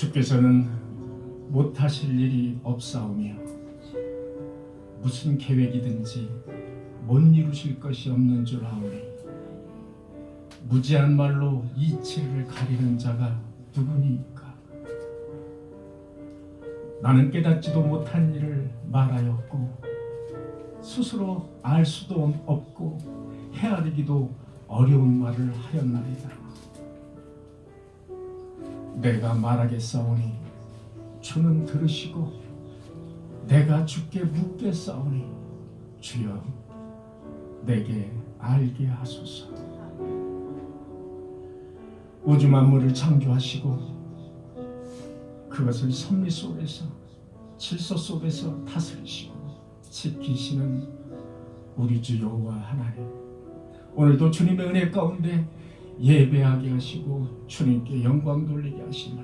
주께서는 못하실 일이 없사오며 무슨 계획이든지 못 이루실 것이 없는 줄 아오니 무지한 말로 이치를 가리는 자가 누구니까. 나는 깨닫지도 못한 일을 말하였고 스스로 알 수도 없고 헤아리기도 어려운 말을 하였나이다. 내가 말하겠사오니 주는 들으시고 내가 주께 묻겠사오니 주여 내게 알게 하소서. 우주 만물을 창조하시고 그것을 섭리 속에서 질서 속에서 다스리시고 지키시는 우리 주 여호와 하나님, 오늘도 주님의 은혜 가운데 예배하게 하시고 주님께 영광 돌리게 하심을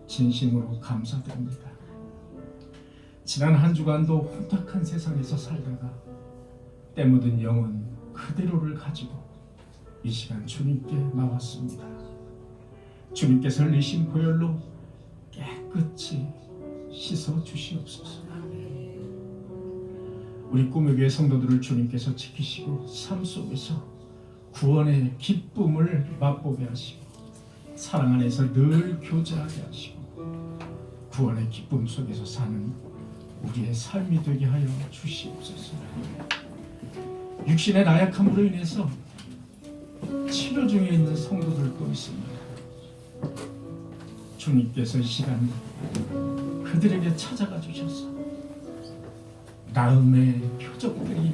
진심으로 감사드립니다. 지난 한 주간도 혼탁한 세상에서 살다가 때 묻은 영혼 그대로를 가지고 이 시간 주님께 나왔습니다. 주님께서 흘리신 보혈로 깨끗이 씻어 주시옵소서. 우리 꿈의 성도들을 주님께서 지키시고 삶 속에서 구원의 기쁨을 맛보게 하시고 사랑 안에서 늘 교제하게 하시고 구원의 기쁨 속에서 사는 우리의 삶이 되게 하여 주시옵소서. 육신의 나약함으로 인해서 치료 중에 있는 성도들도 있습니다. 주님께서 이 시간 그들에게 찾아가 주셔서 나음의 표적들이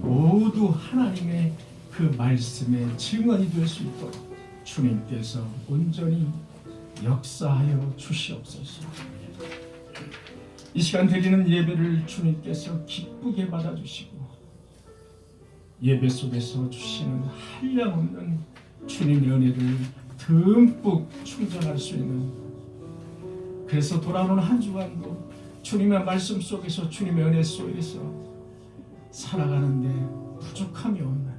모두 하나님의 그 말씀의 증언이 될 수 있도록 주님께서 온전히 역사하여 주시옵소서. 이 시간 드리는 예배를 주님께서 기쁘게 받아주시고 예배 속에서 주시는 한량없는 주님의 은혜를 듬뿍 충전할 수 있는, 그래서 돌아오는 한 주간도 주님의 말씀 속에서 주님의 은혜 속에서 살아가는데 부족함이 없는,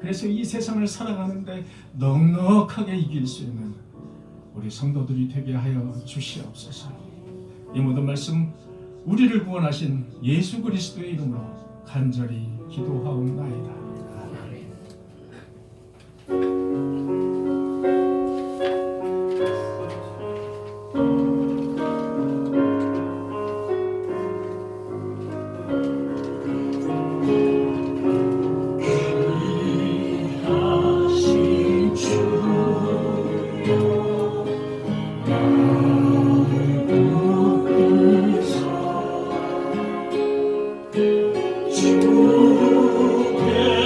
그래서 이 세상을 살아가는데 넉넉하게 이길 수 있는 우리 성도들이 되게 하여 주시옵소서. 이 모든 말씀 우리를 구원하신 예수 그리스도의 이름으로 간절히 기도하옵나이다. 주께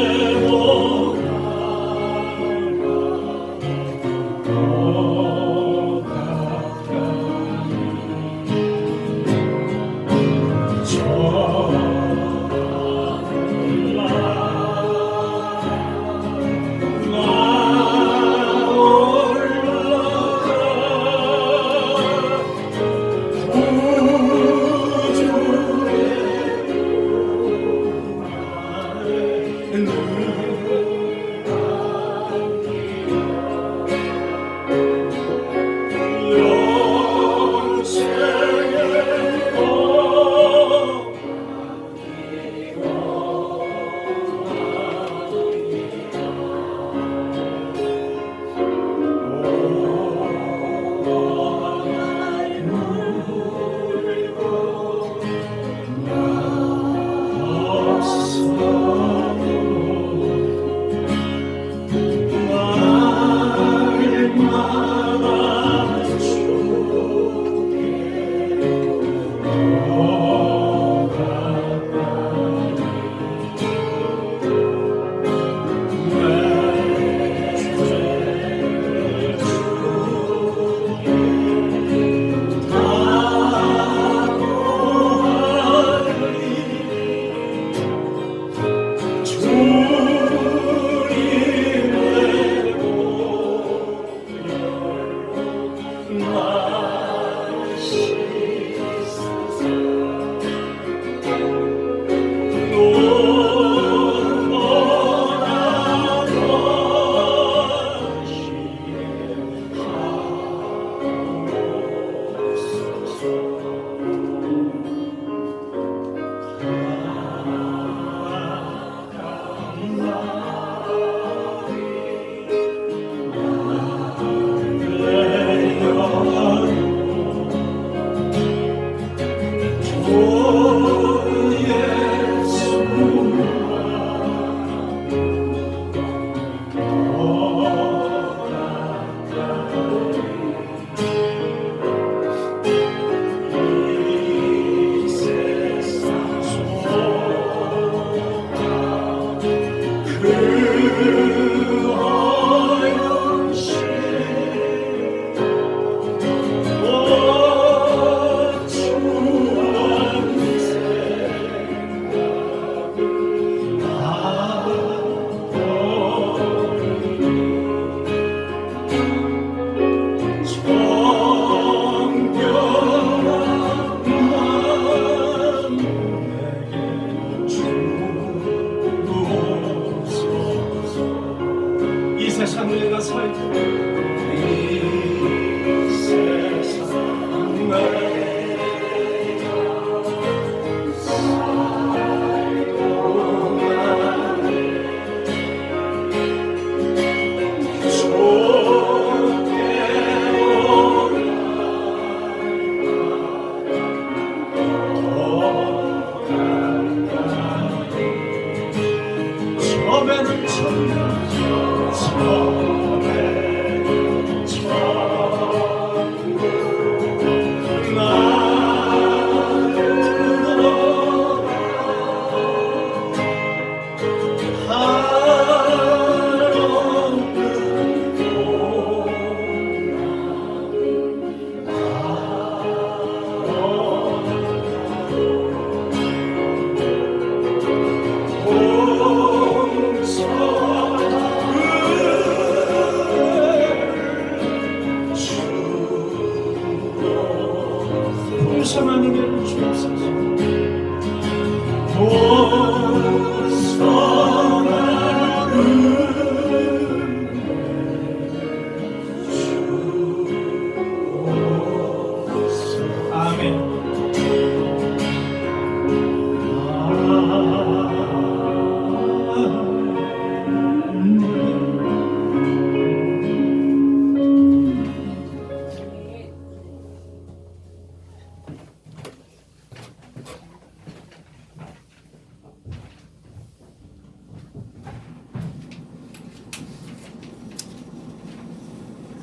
풍성한 은혜를 주옵소서.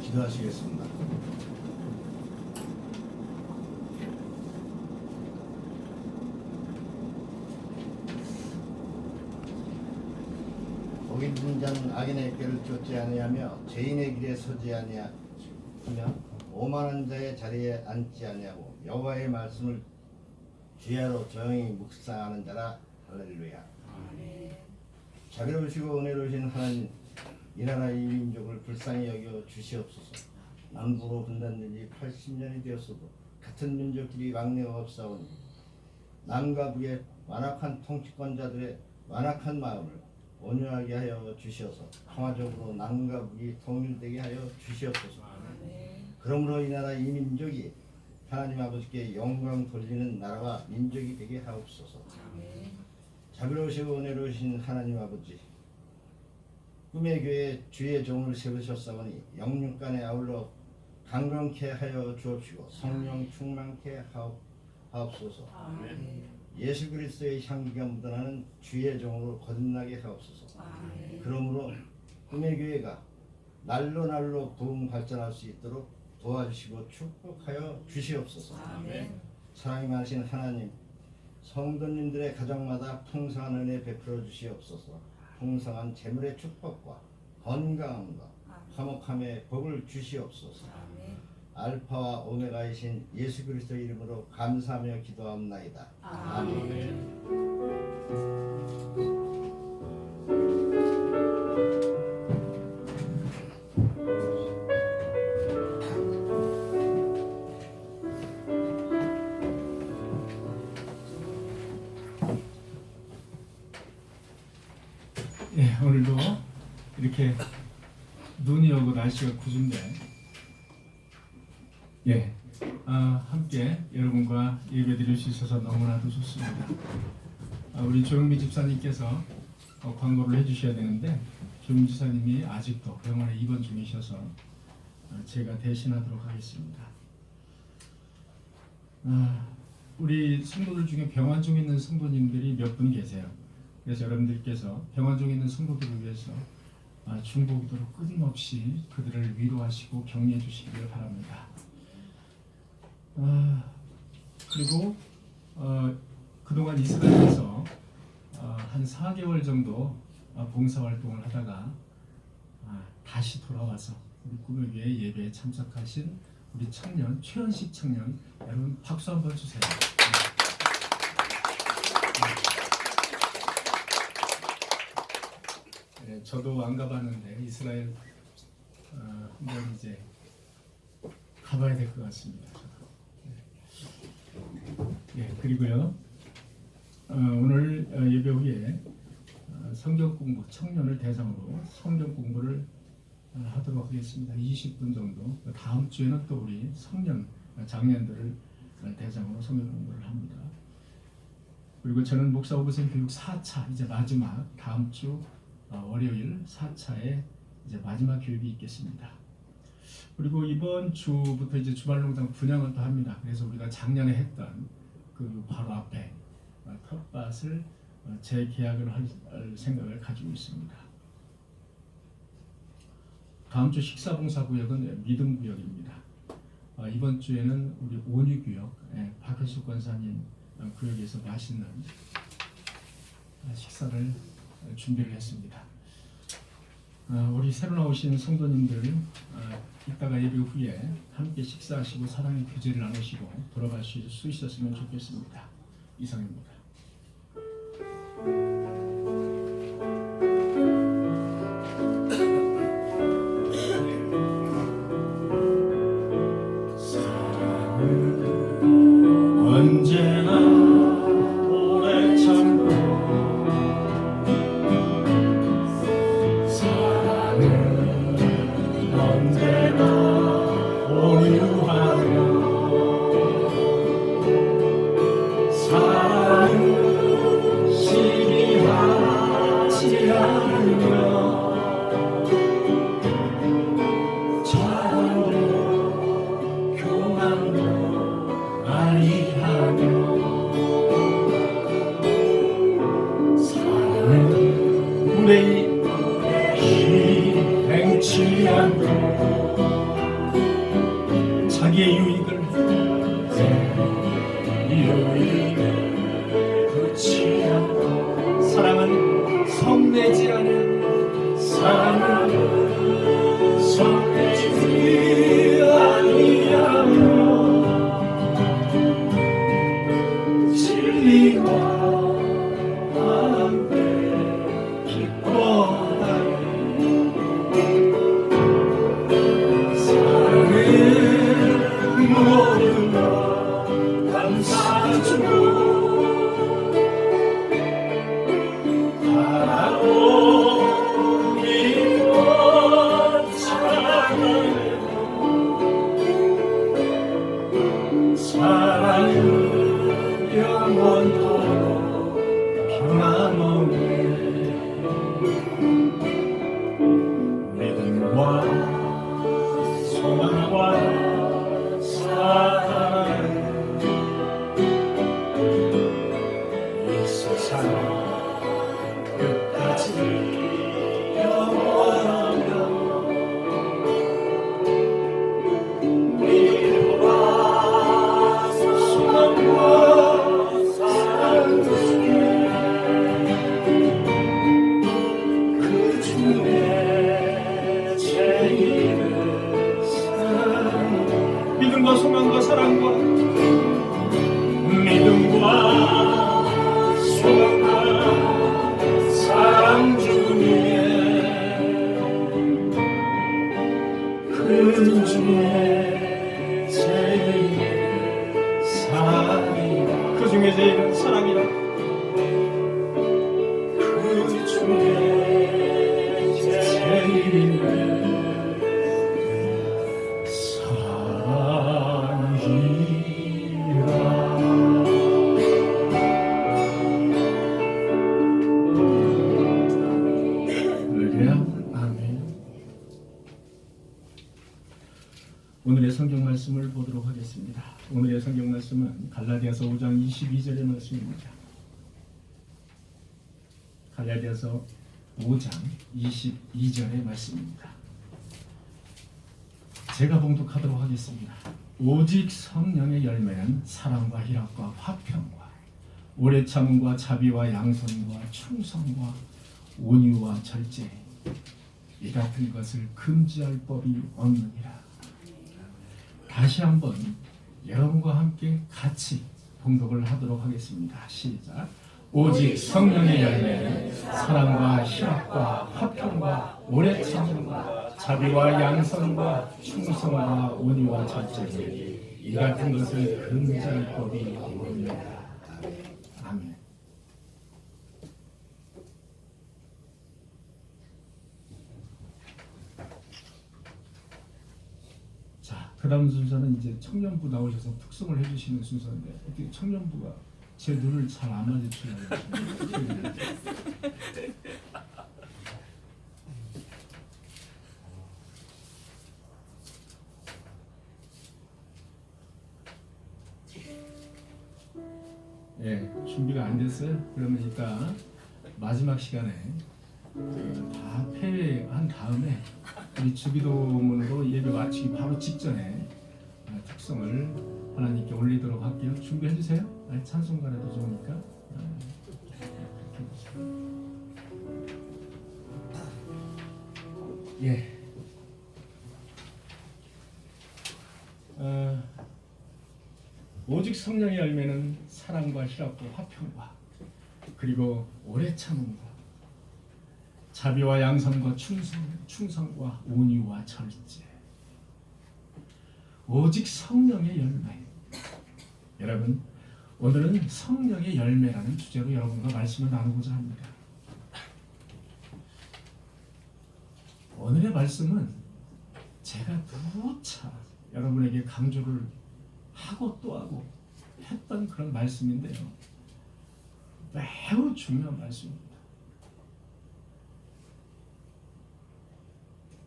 기도하시겠습니다. 거기 있는 자는 악인의 길을 쫓지 아니하며 죄인의 길에 서지 아니하며 오만한 자의 자리에 앉지 아니하고 여호와의 말씀을 주야로 조용히 묵상하는 자라. 할렐루야. 자비로우시고 은혜로우신 하나님, 이 나라 이 민족을 불쌍히 여겨 주시옵소서. 남북으로 분단된 지 80년이 되었어도 같은 민족끼리 왕래가 없사오니 남과 북의 완악한 통치권자들의 완악한 마음을 온유하게 하여 주시어서 평화적으로 남과 북이 통일되게 하여 주시옵소서. 그러므로 이 나라 이 민족이 하나님 아버지께 영광 돌리는 나라와 민족이 되게 하옵소서. 자비로우시고 은혜로우신 하나님 아버지, 꿈의 교회 주의 종을 세우셨사오니 영육간에 아울러 강건케 하여 주옵시고 성령 충만케 하옵소서. 예수 그리스도의 향기가 묻어나는 주의 종으로 거듭나게 하옵소서. 그러므로 꿈의 교회가 날로 날로 부흥 발전할 수 있도록 도와주시고 축복하여 주시옵소서. 사랑이 많으신 하나님, 성도님들의 가정마다 풍성한 은혜 베풀어 주시옵소서. 풍성한 재물의 축복과 건강함과 화목함의 복을 주시옵소서. 알파와 오메가이신 예수 그리스도 이름으로 감사하며 기도합나이다. 아멘. 예, 오늘도 이렇게 눈이 오고 날씨가 궂은데 함께 여러분과 예배드릴 수 있어서 너무나도 좋습니다. 우리 조영미 집사님께서 광고를 해주셔야 되는데 조영미 집사님이 아직도 병원에 입원 중이셔서 제가 대신하도록 하겠습니다. 우리 성도들 중에 병원 중에 있는 성도님들이 몇 분 계세요. 그래서 여러분들께서 병원 중에 있는 성도들을 위해서 중보기도로 끊임없이 그들을 위로하시고 격려해 주시기를 바랍니다. 그리고 그동안 이스라엘에서 한 4개월 정도 봉사활동을 하다가 다시 돌아와서 우리 꿈의 교회 예배에 참석하신 우리 청년 최현식 청년, 여러분 박수 한번 주세요. 네, 저도 안 가봤는데 이스라엘 한번 이제 가봐야 될 것 같습니다. 그리고요 오늘 예배 후에 성경 공부 청년을 대상으로 성경 공부를 하도록 하겠습니다. 20분 정도. 다음 주에는 또 우리 장년들을 대상으로 성경 공부를 합니다. 그리고 저는 목사 오브센 교육 4차 이제 마지막 다음 주 월요일 4차에 이제 마지막 교육이 있겠습니다. 그리고 이번 주부터 이제 주말농장 분양을 또 합니다. 그래서 우리가 작년에 했던 그 바로 앞에 텃밭을 재계약을 할 생각을 가지고 있습니다. 다음 주 식사봉사구역은 믿음구역입니다. 이번 주에는 우리 온유구역 박현숙 권사님 구역에서 맛있는 식사를 준비를 했습니다. 우리 새로 나오신 성도님들 이따가 예배 후에 함께 식사하시고 사랑의 교제를 나누시고 돌아가실 수 있었으면 좋겠습니다. 이상입니다. 사랑은 언제나 오래 참고 사랑은 언제나 온유하며 사랑은 시기하지 않으며 자원도 교만도 아니하며 사랑은 무례히 행치 않고 자기의 유익을 그렇지 않고 사랑은 성내지 않은 사랑은 성내지 아니하며 진리와 함께 기뻐하며 사랑은 모든 것 감사주고 바라고 믿고 사랑하며 사랑은 영원토록 변함없네 믿음과 소망과 사랑 이 세상 끝까지 영원하며 믿음과 소망과 사랑 중에 그 중에 제일은 사랑 믿음과 소망과 사랑과 믿음과 소망과 사랑 중에 그 중에 제일 사랑이라 그 중에 제일 사랑이라 그 중에 제일 오늘의 성경 말씀을 보도록 하겠습니다. 오늘의 성경 말씀은 갈라디아서 5장 22절의 말씀입니다. 갈라디아서 5장 22절의 말씀입니다. 제가 봉독하도록 하겠습니다. 오직 성령의 열매는 사랑과 희락과 화평과 오래 참음과 자비와 양선과 충성과 온유와 절제 이 같은 것을 금지할 법이 없느니라. 다시 한번 여러분과 함께 같이 봉독을 하도록 하겠습니다. 시작. 오직 성령의 열매는 사랑과 희락과 화평과 오래 참음과 자비와 양선과 충성과 온유와 절제 이 같은 것을 금지할 법이 없느니라. 아멘. 자, 그 다음 순서는 이제 청년부 나오셔서 특송을 해주시는 순서인데 어떻게 청년부가 제 눈을 잘 안 마주치려고 예, 준비가 안 됐어요. 그러면 이따 마지막 시간에 다 폐회한 다음에 우리 주기도문으로 예배 마치기 바로 직전에 특성을 하나님께 올리도록 할게요. 준비해 주세요. 찬송가라도 좋으니까. 예. 오직 성령의 열매는 사랑과 희락과 화평과 그리고 오래 참음과 자비와 양선과 충성과 온유와 절제. 오직 성령의 열매. 여러분, 오늘은 성령의 열매라는 주제로 여러분과 말씀을 나누고자 합니다. 오늘의 말씀은 제가 누차 여러분에게 강조를 하고 또 하고 했던 그런 말씀인데요. 매우 중요한 말씀입니다.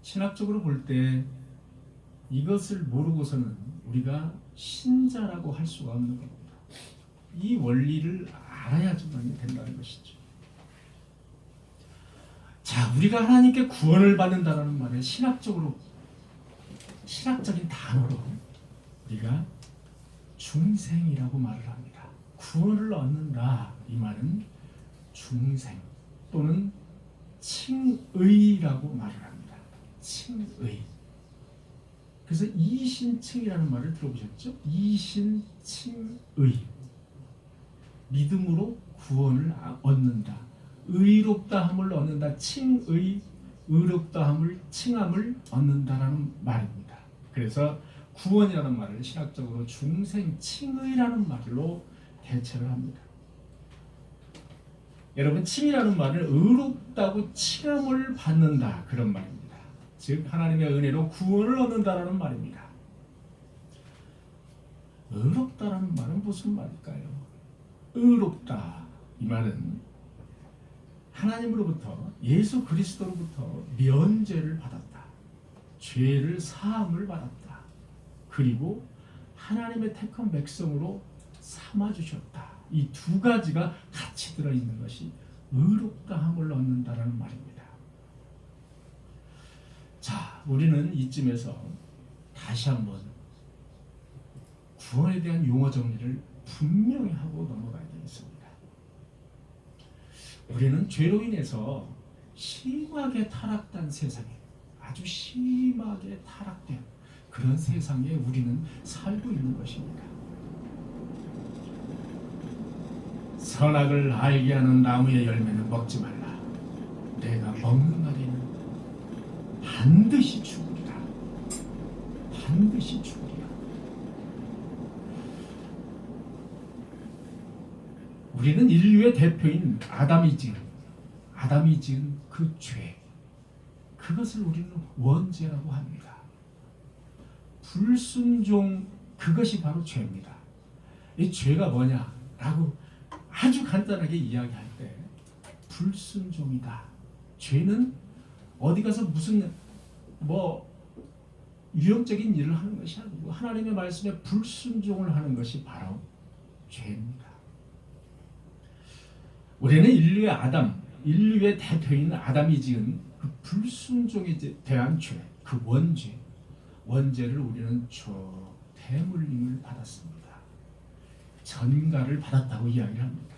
신학적으로 볼 때 이것을 모르고서는 우리가 신자라고 할 수가 없는 겁니다. 이 원리를 알아야지만 된다는 것이죠. 자, 우리가 하나님께 구원을 받는다는 말을 신학적인 단어로 우리가 중생이라고 말을 합니다. 구원을 얻는다, 이 말은 중생 또는 칭의라고 말을 합니다. 칭의. 그래서 이신칭이라는 말을 들어보셨죠? 이신칭의. 믿음으로 구원을 얻는다. 의롭다함을 얻는다. 칭의, 의롭다함을, 칭함을 얻는다라는 말입니다. 그래서 구원이라는 말을 신학적으로 중생 칭의라는 말로 대체를 합니다. 여러분, 칭이라는 말은 의롭다고 칭함을 받는다, 그런 말입니다. 즉 하나님의 은혜로 구원을 얻는다라는 말입니다. 의롭다라는 말은 무슨 말일까요? 의롭다, 이 말은 하나님으로부터, 예수 그리스도로부터 면죄를 받았다. 죄를 사함을 받았다. 그리고 하나님의 택한 백성으로 삼아주셨다. 이 두 가지가 같이 들어있는 것이 의롭다함을 얻는다라는 말입니다. 자, 우리는 이쯤에서 다시 한번 구원에 대한 용어 정리를 분명히 하고 넘어가야 되겠습니다. 우리는 죄로 인해서 심하게 타락된 세상에, 아주 심하게 타락된 그런 세상에 우리는 살고 있는 것입니다. 선악을 알게 하는 나무의 열매는 먹지 말라. 내가 먹는 날에는 반드시 죽으리라. 반드시 죽으리라. 우리는 인류의 대표인 아담이 지은 그 죄, 그것을 우리는 원죄라고 합니다. 불순종, 그것이 바로 죄입니다. 이 죄가 뭐냐라고 아주 간단하게 이야기할 때 불순종이다. 죄는 어디 가서 무슨 위험적인 일을 하는 것이 아니고 하나님의 말씀에 불순종을 하는 것이 바로 죄입니다. 우리는 인류의 대표인 아담이 지은 그 불순종에 대한 죄, 그 원죄를 우리는 대물림을 받았습니다. 전가를 받았다고 이야기를 합니다.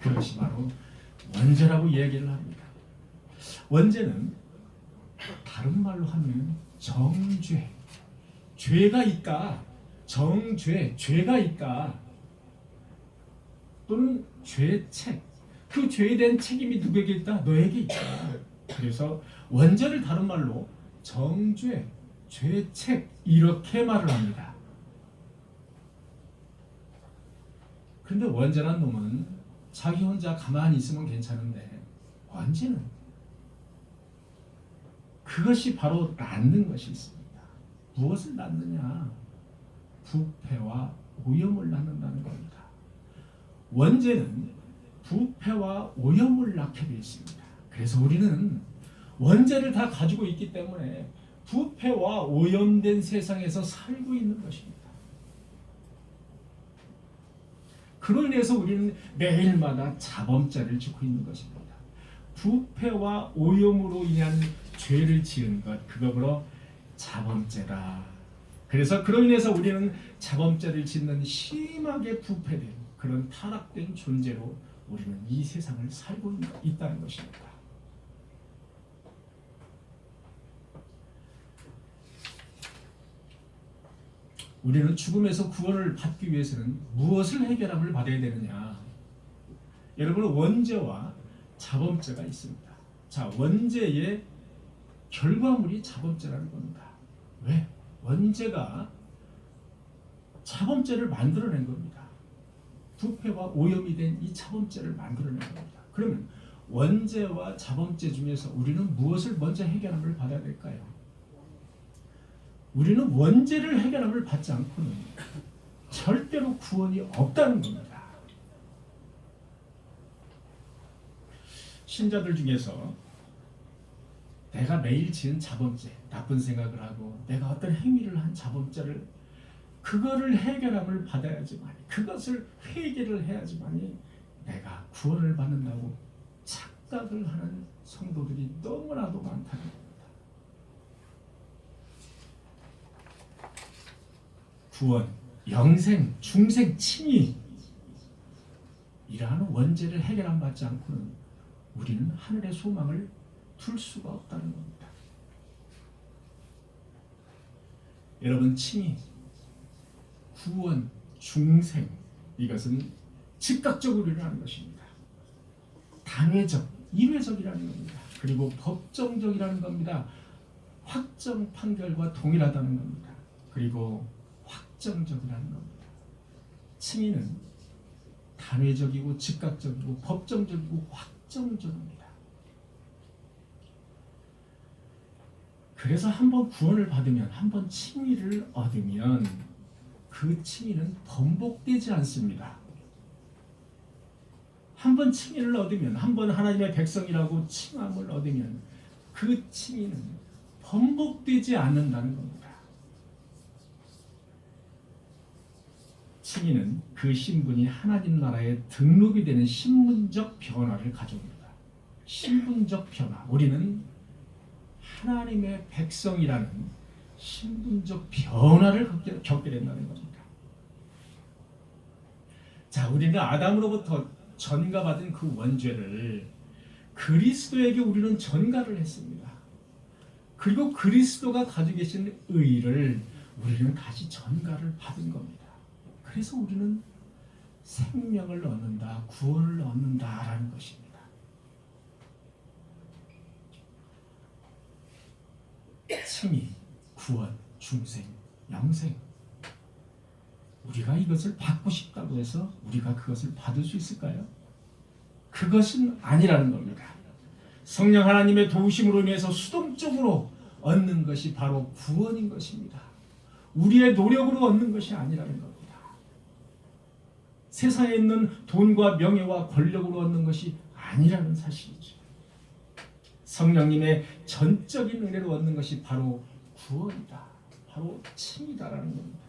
그것이 바로 원죄라고 얘기를 합니다. 원죄는 다른 말로 하면 정죄, 죄가 있다, 정죄, 죄가 있다, 또는 죄책, 그 죄에 대한 책임이 누구에게 있다? 너에게 있다. 그래서 원죄를 다른 말로 정죄, 죄책, 이렇게 말을 합니다. 근데 원죄란 놈은 자기 혼자 가만히 있으면 괜찮은데, 원죄는 그것이 바로 낳는 것이 있습니다. 무엇을 낳느냐? 부패와 오염을 낳는다는 겁니다. 원죄는 부패와 오염을 낳게 되어 있습니다. 그래서 우리는 원죄를 다 가지고 있기 때문에 부패와 오염된 세상에서 살고 있는 것입니다. 그로 인해서 우리는 매일마다 자범죄를 짓고 있는 것입니다. 부패와 오염으로 인한 죄를 지은 것, 그거로 자범죄다. 그래서 그로 인해서 우리는 자범죄를 짓는 심하게 부패된 그런 타락된 존재로 우리는 이 세상을 살고 있다는 것입니다. 우리는 죽음에서 구원을 받기 위해서는 무엇을 해결함을 받아야 되느냐? 여러분, 원죄와 자범죄가 있습니다. 자, 원죄의 결과물이 자범죄라는 겁니다. 왜? 원죄가 자범죄를 만들어낸 겁니다. 부패와 오염이 된 이 자범죄를 만들어낸 겁니다. 그러면 원죄와 자범죄 중에서 우리는 무엇을 먼저 해결함을 받아야 될까요? 우리는 원죄를 해결함을 받지 않고는 절대로 구원이 없다는 겁니다. 신자들 중에서 내가 매일 지은 자범죄, 나쁜 생각을 하고 내가 어떤 행위를 한 자범죄를 그거를 해결함을 받아야지만, 그것을 회개를 해야지만이 내가 구원을 받는다고 착각을 하는 성도들이 너무나도 많다는 겁니다. 구원, 영생, 중생, 칭의 이러한 원죄를 해결함 받지 않고는 우리는 하늘의 소망을 둘 수가 없다는 겁니다. 여러분, 칭의, 구원, 중생 이것은 즉각적으로 일어나는 것입니다. 단회적, 일회적이라는 겁니다. 그리고 법정적이라는 겁니다. 확정 판결과 동일하다는 겁니다. 그리고 확정적이라는 겁니다. 칭의는 단회적이고 즉각적이고 법정적이고 확정적입니다. 그래서 한번 구원을 받으면, 한번 칭의를 얻으면 그 칭의는 번복되지 않습니다. 한번 칭의를 얻으면, 한번 하나님의 백성이라고 칭함을 얻으면 그 칭의는 번복되지 않는다는 겁니다. 칭의는 그 신분이 하나님 나라에 등록이 되는 신분적 변화를 가져옵니다. 신분적 변화. 우리는 하나님의 백성이라는 신분적 변화를 겪게 된다는 겁니다. 자, 우리는 아담으로부터 전가받은 그 원죄를 그리스도에게 우리는 전가를 했습니다. 그리고 그리스도가 가지고 계신 의를 우리는 다시 전가를 받은 겁니다. 그래서 우리는 생명을 얻는다, 구원을 얻는다라는 것입니다. 칭의, 구원, 중생, 영생. 우리가 이것을 받고 싶다고 해서 우리가 그것을 받을 수 있을까요? 그것은 아니라는 겁니다. 성령 하나님의 도우심으로 인해서 수동적으로 얻는 것이 바로 구원인 것입니다. 우리의 노력으로 얻는 것이 아니라는 겁니다. 세상에 있는 돈과 명예와 권력으로 얻는 것이 아니라는 사실이죠. 성령님의 전적인 은혜로 얻는 것이 바로 구원이다. 바로 칭의다라는 겁니다.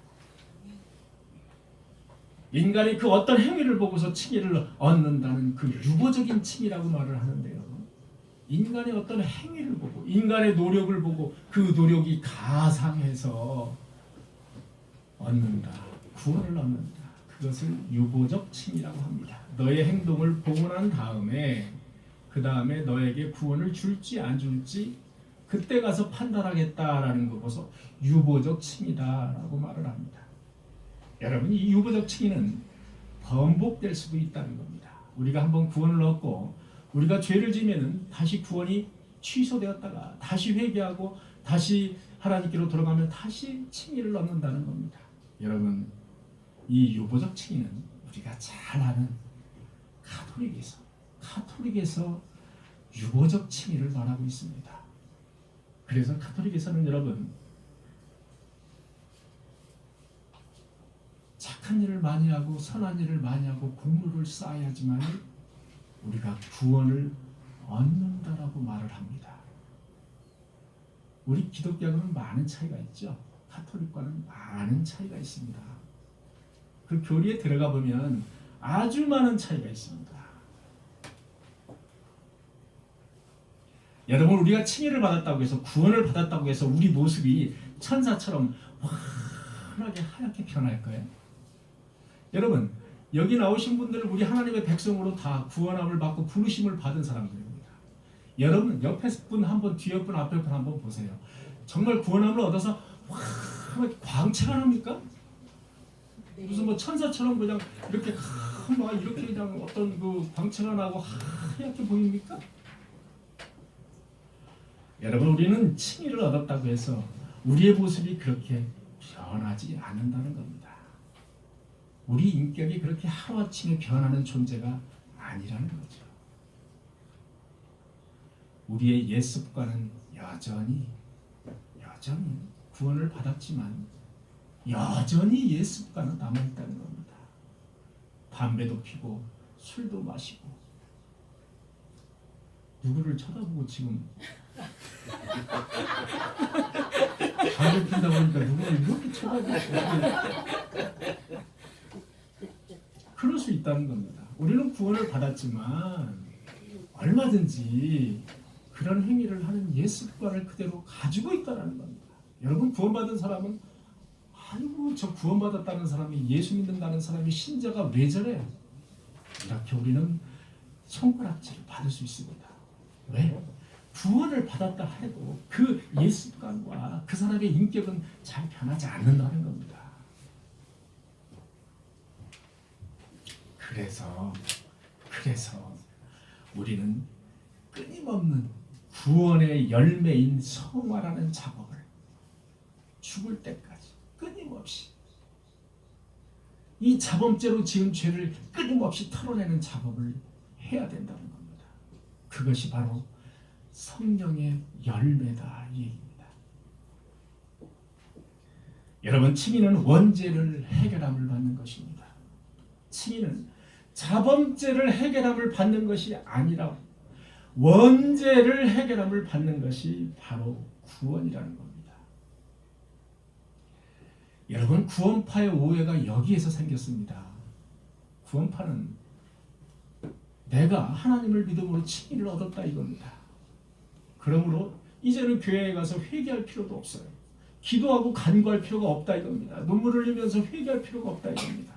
인간이 그 어떤 행위를 보고서 칭의를 얻는다는 그 유보적인 칭의라고 말을 하는데요. 인간의 어떤 행위를 보고, 인간의 노력을 보고 그 노력이 가상해서 얻는다. 구원을 얻는다. 그것을 유보적 칭의라고 합니다. 너의 행동을 보고 난 다음에 그 다음에 너에게 구원을 줄지 안 줄지 그때 가서 판단하겠다라는 거 보소 유보적 칭의다라고 말을 합니다. 여러분, 이 유보적 칭의는 번복될 수도 있다는 겁니다. 우리가 한번 구원을 얻고 우리가 죄를 지으면 다시 구원이 취소되었다가 다시 회개하고 다시 하나님께로 돌아가면 다시 칭의를 얻는다는 겁니다. 여러분, 이 유보적 칭의는 우리가 잘 아는 카톨릭에서 유보적 칭의를 말하고 있습니다. 그래서 카톨릭에서는 여러분, 착한 일을 많이 하고 선한 일을 많이 하고 공로를 쌓아야지만 우리가 구원을 얻는다라고 말을 합니다. 우리 기독교하고는 많은 차이가 있죠. 카톨릭과는 많은 차이가 있습니다. 그 교리에 들어가 보면 아주 많은 차이가 있습니다. 여러분, 우리가 칭의를 받았다고 해서 구원을 받았다고 해서 우리 모습이 천사처럼 환하게 하얗게 변할까요? 여러분, 여기 나오신 분들은 우리 하나님의 백성으로 다 구원함을 받고 부르심을 받은 사람들입니다. 여러분, 옆에 분 한 번, 뒤에 분, 앞에 분 한 번 보세요. 정말 구원함을 얻어서 환하게 광채가 납니까? 무슨 뭐 천사처럼 그냥 이렇게 막 이렇게 그냥 어떤 그 광채가 나고 하얗게 보입니까? 여러분, 우리는 칭의를 얻었다고 해서 우리의 모습이 그렇게 변하지 않는다는 겁니다. 우리 인격이 그렇게 하루아침에 변하는 존재가 아니라는 거죠. 우리의 옛 습관은 여전히 구원을 받았지만 여전히 옛 습관은 남아있다는 겁니다. 담배도 피고 술도 마시고. 누구를 쳐다보고 지금 담배 핀다고 하니까 누구를 이렇게 쳐다보고 그럴 수 있다는 겁니다. 우리는 구원을 받았지만 얼마든지 그런 행위를 하는 옛 습관을 그대로 가지고 있다는 겁니다. 여러분, 구원받은 사람은 아이고 저 구원받았다는 사람이, 예수 믿는다는 사람이 신자가 왜 저래? 이렇게 우리는 손가락질을 받을 수 있습니다. 왜? 구원을 받았다 해도 그 옛 습관과 그 사람의 인격은 잘 변하지 않는다는 겁니다. 그래서 우리는 끊임없는 구원의 열매인 성화라는 작업을 죽을 때까지 끊임없이, 이 자범죄로 지은 죄를 끊임없이 털어내는 작업을 해야 된다는 겁니다. 그것이 바로 성령의 열매다 이 얘기입니다. 여러분, 칭의는 원죄를 해결함을 받는 것입니다. 칭의는 자범죄를 해결함을 받는 것이 아니라 원죄를 해결함을 받는 것이 바로 구원이라는 겁니다. 여러분, 구원파의 오해가 여기에서 생겼습니다. 구원파는 내가 하나님을 믿음으로 칭의를 얻었다 이겁니다. 그러므로 이제는 교회에 가서 회개할 필요도 없어요. 기도하고 간구할 필요가 없다 이겁니다. 눈물을 흘리면서 회개할 필요가 없다 이겁니다.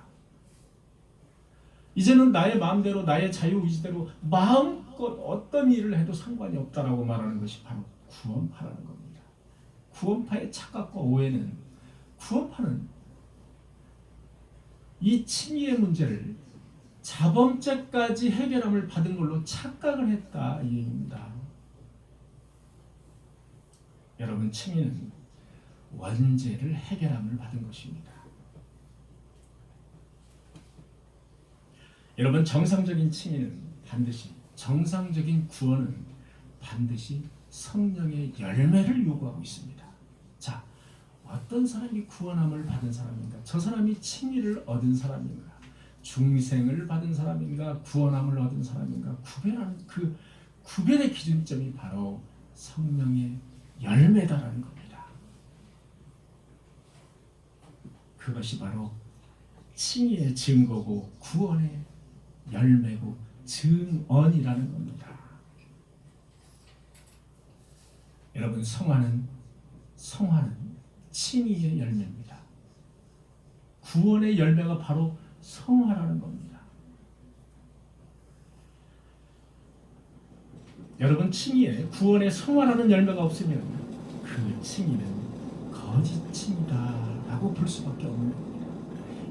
이제는 나의 마음대로, 나의 자유의지대로 마음껏 어떤 일을 해도 상관이 없다라고 말하는 것이 바로 구원파라는 겁니다. 구원파의 착각과 오해는, 구원파는 이 칭의의 문제를 자범죄까지 해결함을 받은 걸로 착각을 했다 이 얘기입니다. 여러분, 칭의는 원죄를 해결함을 받은 것입니다. 여러분, 정상적인 칭의는 반드시, 정상적인 구원은 반드시 성령의 열매를 요구하고 있습니다. 자, 어떤 사람이 구원함을 받은 사람인가? 저 사람이 칭의를 얻은 사람인가? 중생을 받은 사람인가? 구원함을 얻은 사람인가? 구별하는 그 구별의 기준점이 바로 성령의 열매다라는 겁니다. 그것이 바로 칭의의 증거고 구원의 열매고 증언이라는 겁니다. 여러분, 성화는 칭의의 열매입니다. 구원의 열매가 바로 성화라는 겁니다. 여러분, 칭의에 구원의 성화라는 열매가 없으면 그 칭의는 거짓 칭의다라고 볼 수밖에 없는 겁니다.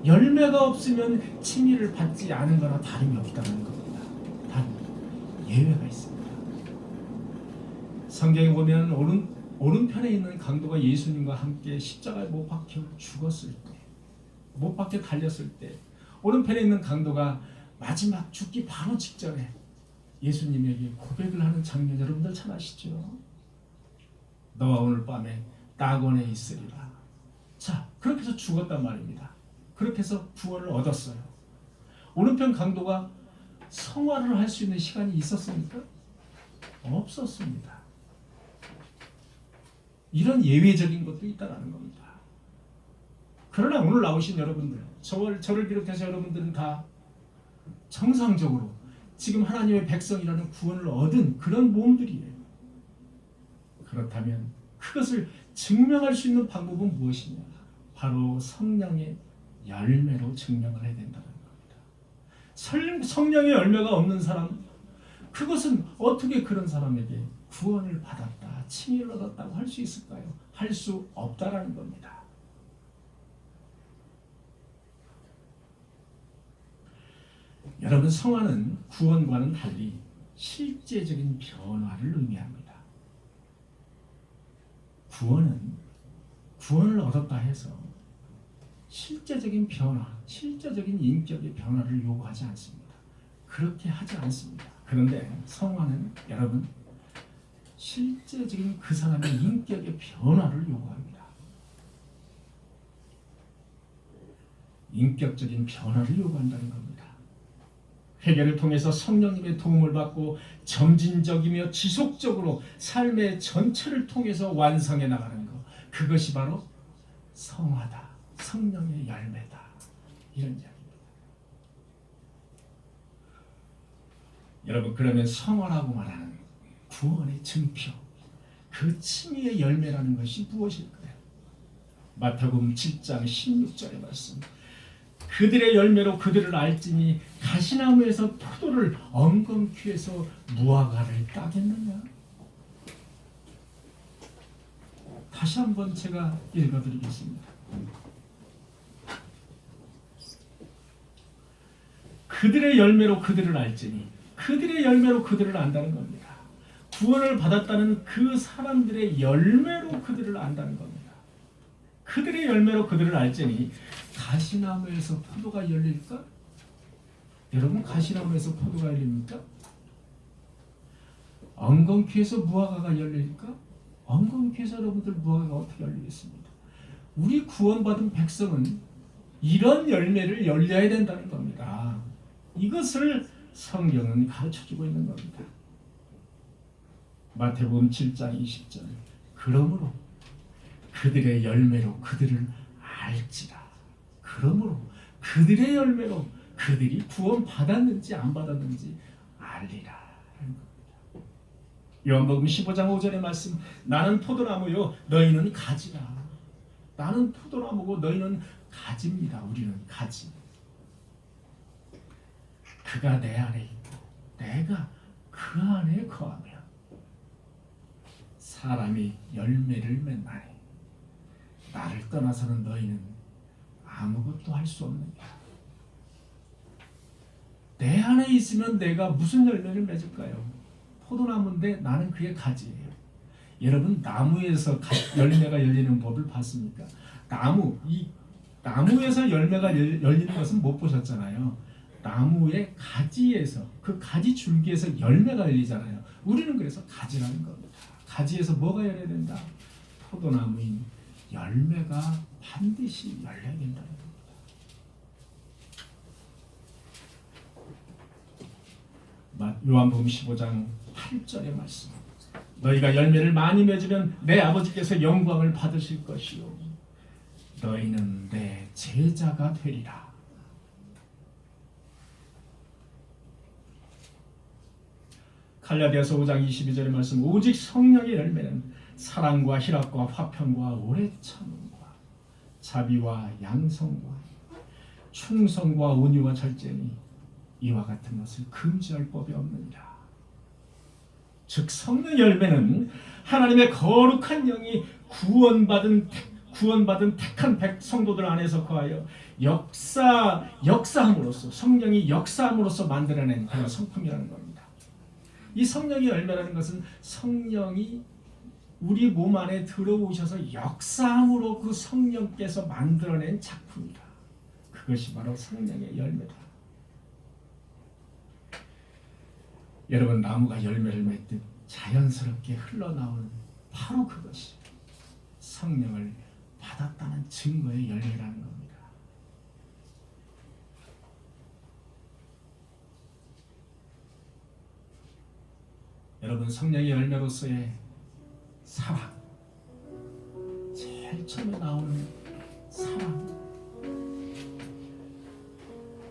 열매가 없으면 칭의를 받지 않은 거나 다름이 없다는 겁니다. 단 예외가 있습니다. 성경에 보면 오른편에 있는 강도가 예수님과 함께 십자가에 못 박혀 죽었을 때, 못 박혀 달렸을 때, 오른편에 있는 강도가 마지막 죽기 바로 직전에 예수님에게 고백을 하는 장면 여러분들 잘 아시죠? 너와 오늘 밤에 낙원에 있으리라. 자, 그렇게 해서 죽었단 말입니다. 그렇게 해서 구원을 얻었어요. 오른편 강도가 성화를 할 수 있는 시간이 있었습니까? 없었습니다. 이런 예외적인 것도 있다는 겁니다. 그러나 오늘 나오신 여러분들, 저를 비롯해서 여러분들은 다 정상적으로 지금 하나님의 백성이라는 구원을 얻은 그런 몸들이에요. 그렇다면 그것을 증명할 수 있는 방법은 무엇이냐? 바로 성령의 열매로 증명을 해야 된다는 겁니다. 성령의 열매가 없는 사람, 그것은 어떻게 그런 사람에게 구원을 받았다, 칭의를 얻었다고 할 수 있을까요? 할 수 없다라는 겁니다. 여러분, 성화는 구원과는 달리 실제적인 변화를 의미합니다. 구원을 얻었다 해서 실제적인 변화, 실제적인 인격의 변화를 요구하지 않습니다. 그렇게 하지 않습니다. 그런데 성화는 여러분 실제적인 그 사람의 인격의 변화를 요구합니다. 인격적인 변화를 요구한다는 겁니다. 회개를 통해서 성령님의 도움을 받고 점진적이며 지속적으로 삶의 전체를 통해서 완성해 나가는 것, 그것이 바로 성화다, 성령의 열매다, 이런 이야기입니다. 여러분, 그러면 성화라고 말하는 구원의 증표, 그 칭의의 열매라는 것이 무엇일까요? 마태복음 7장 16절의 말씀, 그들의 열매로 그들을 알지니 가시나무에서 포도를 엉겅퀴에서 무화과를 따겠느냐. 다시 한번 제가 읽어드리겠습니다. 그들의 열매로 그들을 알지니, 그들의 열매로 그들을 안다는 겁니다. 구원을 받았다는 그 사람들의 열매로 그들을 안다는 겁니다. 그들의 열매로 그들을 알지니 가시나무에서 포도가 열릴까? 여러분, 가시나무에서 포도가 열립니까? 엉겅퀴에서 무화과가 열릴까? 엉겅퀴에서 여러분들 무화과가 어떻게 열리겠습니까? 우리 구원받은 백성은 이런 열매를 열려야 된다는 겁니다. 이것을 성경은 가르쳐주고 있는 겁니다. 마태복음 7장 20절, 그러므로 그들의 열매로 그들을 알지라. 그러므로 그들의 열매로 그들이 구원 받았는지 안 받았는지 알리라. 요한복음 15장 5절의 말씀, 나는 포도나무요 너희는 가지라. 나는 포도나무고 너희는 가지입니다. 우리는 가지. 그가 내 안에 있고 내가 그 안에 거하며 사람이 열매를 맺나니 나를 떠나서는 너희는 아무것도 할 수 없느니라. 내 안에 있으면 내가 무슨 열매를 맺을까요? 포도나무인데 나는 그의 가지예요. 여러분, 나무에서 열매가 열리는 법을 봤습니까? 나무에서 열매가 열리는 것은 못 보셨잖아요. 나무의 가지에서, 그 가지 줄기에서 열매가 열리잖아요. 우리는 그래서 가지라는 겁니다. 가지에서 뭐가 열려야 된다? 포도나무인 열매가 반드시 열려야 된다는 겁니다. 요한복음 15장 8절의 말씀, 너희가 열매를 많이 맺으면 내 아버지께서 영광을 받으실 것이요 너희는 내 제자가 되리라. 갈라디아서 5장 22절의 말씀, 오직 성령의 열매는 사랑과 희락과 화평과 오래 참음과 자비와 양성과 충성과 온유와 절제니 이와 같은 것을 금지할 법이 없느니라. 즉 성령의 열매는 하나님의 거룩한 영이 구원받은 택한 성도들 안에서 거하여 역사함으로써, 성령이 역사함으로써 만들어낸 그런 성품이라는 겁니다. 이 성령의 열매라는 것은 성령이 우리 몸 안에 들어오셔서 역사함으로 그 성령께서 만들어낸 작품이다. 그것이 바로 성령의 열매다. 여러분, 나무가 열매를 맺듯 자연스럽게 흘러나오는 바로 그것이 성령을 받았다는 증거의 열매라는 겁니다. 여러분, 성령의 열매로서의 사랑, 제일 처음에 나오는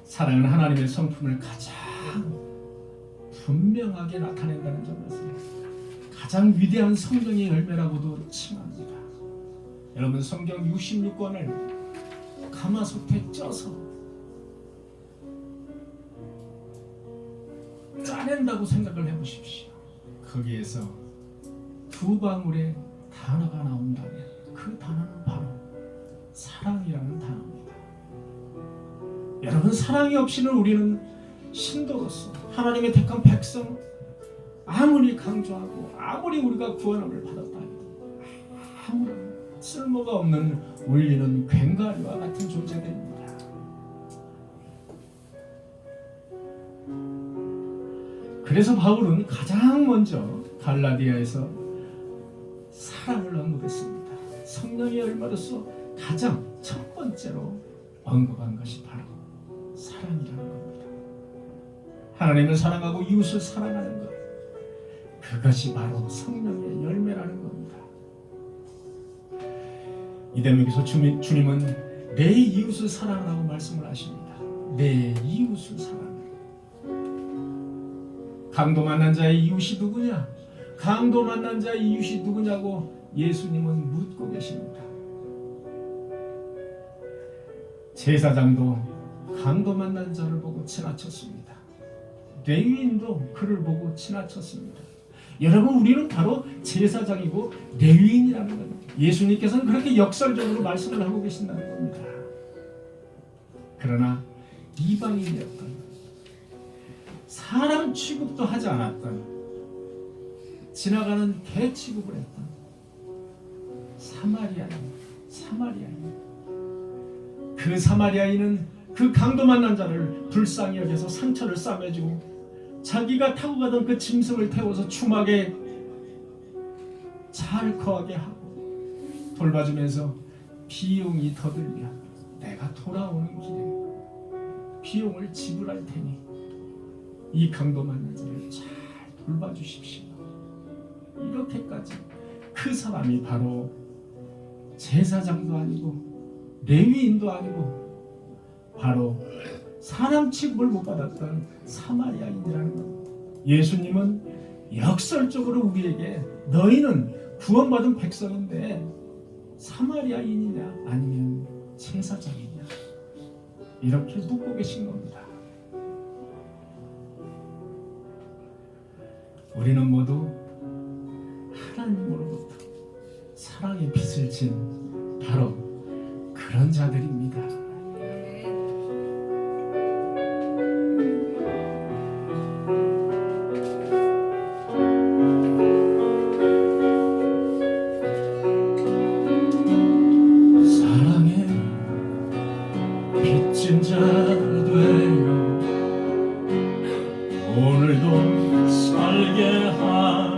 사랑은 하나님의 성품을 가장 분명하게 나타낸다는 점에서 가장 위대한 성령의 열매라고도 칭합니다. 여러분, 성경 66권을 가마솥에 쪄서 짜낸다고 생각을 해보십시오. 거기에서 두 방울의 단어가 나온다면 그 단어는 바로 사랑이라는 단어입니다. 여러분, 사랑이 없이는 우리는 신도로서 하나님의 택한 백성, 아무리 강조하고 아무리 우리가 구원함을 받았다 해도 아무런 쓸모가 없는 울리는 괭과리와 같은 존재들입니다. 그래서 바울은 가장 먼저 갈라디아에서 사랑을 언급했습니다. 성령의 열매로서 가장 첫 번째로 언급한 것이 바로 사랑이라는 겁니다. 하나님을 사랑하고 이웃을 사랑하는 것, 그것이 바로 성령의 열매라는 겁니다. 이 대목에서 주님은 내 이웃을 사랑하라고 말씀을 하십니다. 내 이웃을 사랑하라. 강도 만난 자의 이웃이 누구냐? 강도 만난 자의 이웃이 누구냐고 예수님은 묻고 계십니다. 제사장도 강도 만난 자를 보고 지나쳤습니다. 레위인도 그를 보고 지나쳤습니다. 여러분, 우리는 바로 제사장이고 레위인이라는 겁니다. 예수님께서는 그렇게 역설적으로 말씀을 하고 계신다는 겁니다. 그러나 이방인이었던, 사람 취급도 하지 않았던, 지나가는 개 취급을 했던 사마리아인. 그 사마리아인은 그 강도 만난 자를 불쌍히 여겨서 상처를 싸매주고 자기가 타고 가던 그 짐승을 태워서 추막에 잘 거하게 하고 돌봐주면서 비용이 더 들면 내가 돌아오는 길에 비용을 지불할 테니 이 강도 만난 자를 잘 돌봐주십시오. 이렇게까지 그 사람이 바로 제사장도 아니고 레위인도 아니고 바로 사람 취급을 못 받았던 사마리아인이라는 겁니다. 예수님은 역설적으로 우리에게 너희는 구원받은 백성인데 사마리아인이냐 아니면 제사장이냐 이렇게 묻고 계신 겁니다. 우리는 모두 하나님으로부터 사랑의 빛을 진 바로 그런 자들입니다. 사랑의 빛진 자 되어 오늘도 살게 하